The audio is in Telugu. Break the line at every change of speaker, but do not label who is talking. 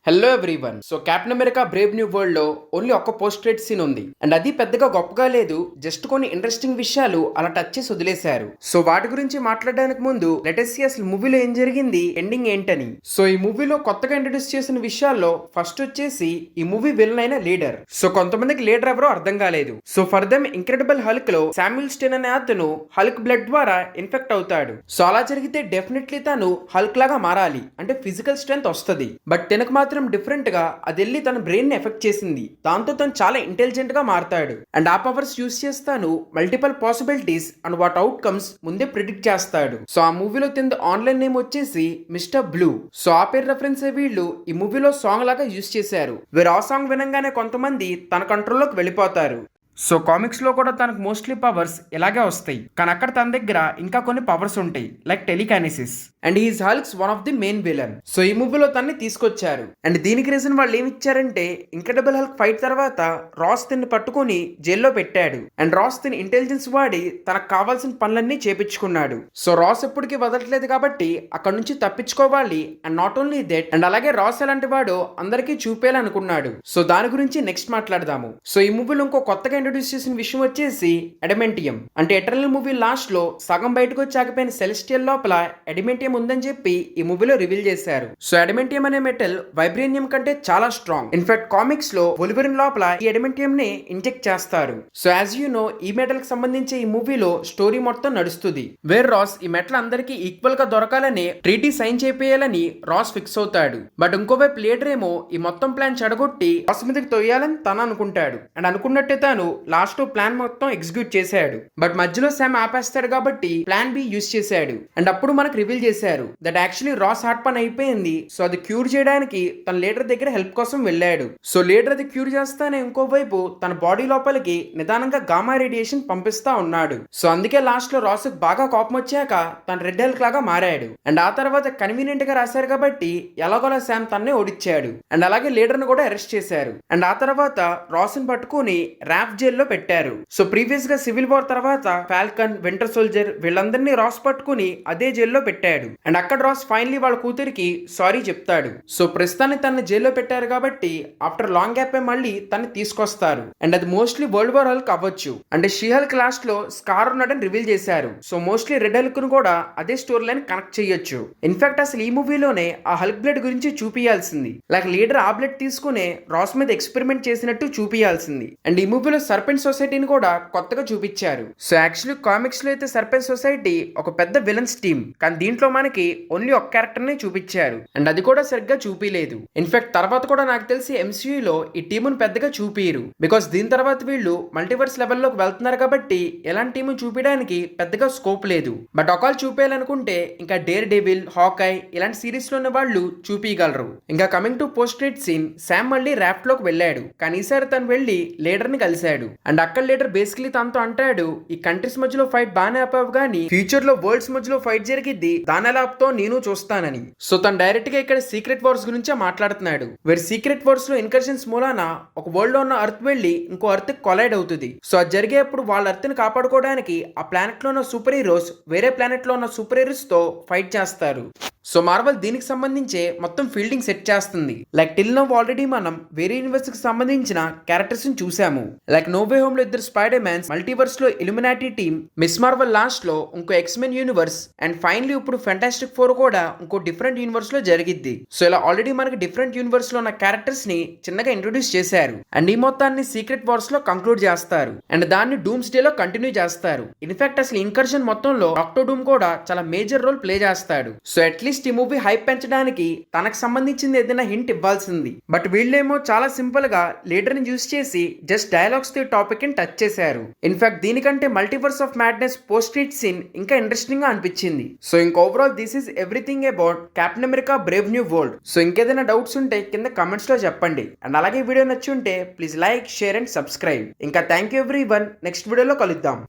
Hello everyone. So captain America Brave New world లో ఓన్లీ ఒక్క పోస్ట్ క్రెడిట్ సీన్ ఉంది అండ్ అది పెద్దగా గొప్పగా లేదు. జస్ట్ కొన్ని ఇంట్రెస్టింగ్ విషయాలు అలా టచ్ చేసి వదిలేశారు. సో వాటి గురించి మాట్లాడడానికి ముందు లెటెస్ట్ అసలు మూవీలో ఏం జరిగింది, ఎండింగ్ ఏంటని. సో ఈ మూవీలో కొత్తగా ఇంట్రడ్యూస్ చేసిన విషయాల్లో ఫస్ట్ వచ్చేసి ఈ మూవీ విలన్ అయిన లీడర్. సో కొంతమందికి లీడర్ ఎవరో అర్థం కాలేదు. So for them incredible Hulk లో శామ్యూల్ స్టెన్ అనే అతను హల్క్ బ్లడ్ ద్వారా ఇన్ఫెక్ట్ అవుతాడు. సో అలా జరిగితే డెఫినెట్లీ తను హల్క్ లాగా మారాలి, అంటే ఫిజికల్ స్ట్రెంత్ వస్తుంది. బట్ తనకు మాత్రం డిఫరెంట్ గా అది వెళ్ళి తన బ్రెయిన్ ని ఎఫెక్ట్ చేసింది. దాంతో తను చాలా ఇంటెలిజెంట్ గా మారతాడు అండ్ ఆ పవర్స్ యూస్ చేస్తాను multiple possibilities and what outcomes ముందే ప్రిడిక్ట్ చేస్తాడు. సో ఆ మూవీలో తింది ఆన్లైన్ నేమ్ వచ్చేసి మిస్టర్ బ్లూ. సో ఆ పేరు రెఫరెన్స్ వీళ్ళు ఈ మూవీలో సాంగ్ లాగా యూస్ చేశారు. వీరు ఆ సాంగ్ వినంగానే కొంతమంది తన కంట్రోల్లోకి వెళ్ళిపోతారు. సో కామిక్స్ లో కూడా తనకు మోస్ట్లీ పవర్స్ ఇలాగే వస్తాయి, కానీ అక్కడ తన దగ్గర ఇంకా కొన్ని పవర్స్ ఉంటాయి like telekinesis and his Hulks one of the main villain. So ఈ మూవీలో తన్ని తీసుకొచ్చారు అండ్ దీనికి రీజన్ వాళ్ళు ఏమి ఇచ్చారంటే ఇంక్రెడిబుల్ హల్క్ ఫైట్ తర్వాత రాస్ తిని పట్టుకుని జైల్లో పెట్టాడు అండ్ రాస్ తిని ఇంటెలిజెన్స్ వాడి తనకు కావాల్సిన పనులన్నీ చేపించుకున్నాడు. సో రాస్ ఎప్పటికీ వదలట్లేదు కాబట్టి అక్కడ నుంచి తప్పించుకోవాలి and not only that and అలాగే రాస్ ఎలాంటి వాడు అందరికీ చూపేయాలనుకున్నాడు. సో దాని గురించి నెక్స్ట్ మాట్లాడదాము. సో ఈ మూవీలో ఇంకో కొత్తగా ఇంట్రడ్యూస్ చేసిన విషయం వచ్చేసి అడమెంటియం. అంటే ఎటర్నల్ మూవీ లాస్ట్ లో సగం బయటకు వచ్చాకపోయిన సెలెస్టియల్ లోపల అడమెంటియం ఉందని చెప్పి ఈ మూవీలో రివీల్ చేశారు. సో అడమెంటియం అనే మెటల్ వైబ్రేనియం కంటే చాలా స్ట్రాంగ్. ఇన్ఫాక్ట్ కామిక్స్ లో వొలివరిన్ లోపల ఈ అడమెంటియం ని ఇంజెక్ట్ చేస్తారు. సో యాజ్ యూ నో ఈ మెటల్ కి సంబంధించి ఈ మూవీలో స్టోరీ మొత్తం నడుస్తుంది. వేర్ రాస్ ఈ మెటల్ అందరికి ఈక్వల్ గా దొరకాలని ట్రీటీ సైన్ చేయాలని రాస్ ఫిక్స్ అవుతాడు. బట్ ఇంకోవైపు లీడర్ ఏమో ఈ మొత్తం ప్లాన్ చెడగొట్టి రాస్ మీదకి తొయ్యాలని తను అనుకుంటాడు అండ్ అనుకున్నట్టే తాను లాస్ట్ ప్లాన్ మొత్తం ఎగ్జిక్యూట్ చేశాడు. బట్ మధ్యలో శామ్ ఆపేస్తాడు కాబట్టి ప్లాన్ బి యూస్ చేశాడు అండ్ అప్పుడు మనకు రివీల్ చేశారు దట్ యాక్చువల్లీ రాస్ హార్ట్ పని అయిపోయింది. సో అది క్యూర్ చేయడానికి తన లీడర్ దగ్గర హెల్ప్ కోసం వెళ్ళాడు. సో లీడర్ అది క్యూర్ చేస్తానే ఇంకోవైపు తన బాడీ లోపలికి నిదానంగా గామా రేడియేషన్ పంపిస్తా ఉన్నాడు. సో అందుకే లాస్ట్ లో రాస్ బాగా కోపం వచ్చాక తన రెడ్ హెల్క్ లాగా మారాడు అండ్ ఆ తర్వాత కన్వీనియంట్ గా రాశారు కాబట్టి ఎలాగోలా శామ్ తన్నే ఓడిచ్చాడు అండ్ అలాగే లీడర్ ను కూడా అరెస్ట్ చేశారు అండ్ ఆ తర్వాత రాస్ ని పట్టుకుని ర్యాప్ జైల్లో పెట్టారు. సో ప్రీవియస్ గా సివిల్ వార్ తర్వాత ఫాల్కన్, వింటర్ సోల్జర్ వీళ్ళందరినీ రాస్ పట్టుకుని అదే జైల్లో పెట్టాడు అండ్ అక్కడ రాస్ ఫైనలీ వాళ్ళ కూతురికి సారీ చెప్తాడు. సో ప్రస్తుతాన్ని తన జైల్లో పెట్టారు కాబట్టి ఆఫ్టర్ లాంగ్ గ్యాప్ మళ్ళీ తన్ని తీసుకొస్తారు అండ్ అది మోస్ట్లీ వరల్డ్ వార్ హల్క్ అవ్వచ్చు. అంటే షీ హల్క్ లాస్ట్ లో స్కార్ ఉన్నాడని రివీల్ చేశారు. సో మోస్ట్లీ రెడ్ హల్క్ ను కూడా అదే స్టోరీ లైన్ కనెక్ట్ చేయొచ్చు. ఇన్ఫాక్ట్ అసలు ఈ మూవీలోనే ఆ హల్క్ బ్లడ్ గురించి చూపియాల్సింది. లైక్ లీడర్ ఆ బ్లడ్ తీసుకునే రాస్ మీద ఎక్స్పెరిమెంట్ చేసినట్టు చూపియాల్సింది అండ్ ఈ మూవీలో సర్పెంట్ సొసైటీని కూడా కొత్తగా చూపించారు. సో యాక్చువల్లీ కామిక్స్ లో అయితే సర్పెంట్ సొసైటీ ఒక పెద్ద విలన్స్ టీమ్, కానీ దీంట్లో మనకి ఓన్లీ ఒక క్యారెక్టర్ ని చూపించారు అండ్ అది కూడా సరిగ్గా చూపిలేదు. ఇన్ఫాక్ట్ తర్వాత కూడా నాకు తెలిసి ఎంసీయూలో ఈ టీమును పెద్దగా చూపియరు, బికాస్ దీని తర్వాత వీళ్ళు మల్టీవర్స్ లెవెల్లోకి వెళ్తున్నారు కాబట్టి ఎలాంటి టీము చూపించడానికి పెద్దగా స్కోప్ లేదు. బట్ ఒకవేళ చూపేయాలనుకుంటే ఇంకా డేర్ డెవిల్, హాకాయ్ ఇలాంటి సిరీస్ లో ఉన్న వాళ్ళు చూపించగలరు. ఇంకా coming to post credit scene, Sam మళ్ళీ ర్యాఫ్ట్ లోకి వెళ్ళాడు, కానీ ఈసారి తను వెళ్ళి లీడర్ ని కలిశాడు అండ్ అక్కడ లీడర్ బేసికలీ తనతో అంటాడు ఈ కంట్రీస్ మధ్యలో ఫైట్ బాగానే ఆపావు కానీ ఫ్యూచర్ లో వరల్డ్స్ మధ్యలో ఫైట్ జరిగిద్ది, దాని ఎలా ఆపుతో నేను చూస్తానని. సో తను డైరెక్ట్ గా ఇక్కడ సీక్రెట్ వార్స్ గురించే మాట్లాడుతున్నాడు. వీరి సీక్రెట్ వార్స్ లో ఇన్కర్షన్స్ మూలాన ఒక వరల్డ్ లో ఉన్న అర్త్ వెళ్లి ఇంకో అర్త్ కొలైడ్ అవుతుంది. సో అది జరిగేప్పుడు వాళ్ళ అర్త్ ని కాపాడుకోవడానికి ఆ ప్లానెట్ లో ఉన్న సూపర్ హీరోస్ వేరే ప్లానెట్ లో ఉన్న సూపర్ హీరోస్ తో ఫైట్ చేస్తారు. సో మార్వెల్ దీనికి సంబంధించే మొత్తం ఫీల్డింగ్ సెట్ చేస్తుంది. లైక్ టిల్ నౌ ఆల్రెడీ మనం వేరే యూనివర్స్ కి సంబంధించిన క్యారెక్టర్స్ ని చూసాము. లైక్ నో వే హోమ్ లో ఇద్దరు స్పైడర్ మ్యాన్స్, మల్టీవర్స్ లో ఇల్యూమినాటీ టీమ్, మిస్ మార్వెల్ లాస్ట్ లో ఇంకో ఎక్స్మెన్ యూనివర్స్ అండ్ ఫైనలీ ఇప్పుడు ఫెంటాస్టిక్ ఫోర్ కూడా ఇంకో డిఫరెంట్ యూనివర్స్ లో జరిగిద్ది. సో ఇలా ఆల్రెడీ మనకి డిఫరెంట్ యూనివర్స్ లో ఉన్న క్యారెక్టర్స్ ని చిన్నగా ఇంట్రొడ్యూస్ చేశారు అండ్ ఈ మొత్తాన్ని సీక్రెట్ వార్స్ లో కంక్లూడ్ చేస్తారు అండ్ దాన్ని డూమ్స్ డే లో కంటిన్యూ చేస్తారు. ఇన్ఫాక్ట్ అసలు ఇన్కర్షన్ మొత్తంలో డాక్టర్ డూమ్ కూడా చాలా మేజర్ రోల్ ప్లే చేస్తాడు. సో అట్లీస్ట్ ఈ మూవీ హైప్ పెంచడానికి తనకు సంబంధించింది ఏదైనా హింట్ ఇవ్వాల్సింది. బట్ వీళ్ళేమో చాలా సింపుల్ గా లీడర్ ని యూస్ చేసి జస్ట్ డైలాగ్స్ తో టాపిక్ ని టచ్ చేశారు. ఇన్ఫాక్ట్ దీనికంటే Multiverse of Madness post credit scene ఇంకా ఇంట్రెస్టింగ్ గా అనిపించింది. సో ఇంక overall this is everything about Captain America Brave New World. So ఇంకేదైనా డౌట్స్ ఉంటే కింద కమెంట్స్ లో చెప్పండి అండ్ అలాగే వీడియో నచ్చి ఉంటే please like, share and subscribe. ఇంకా థ్యాంక్ యూ ఎవ్రీవన్. నెక్స్ట్ వీడియోలో కలుద్దాం.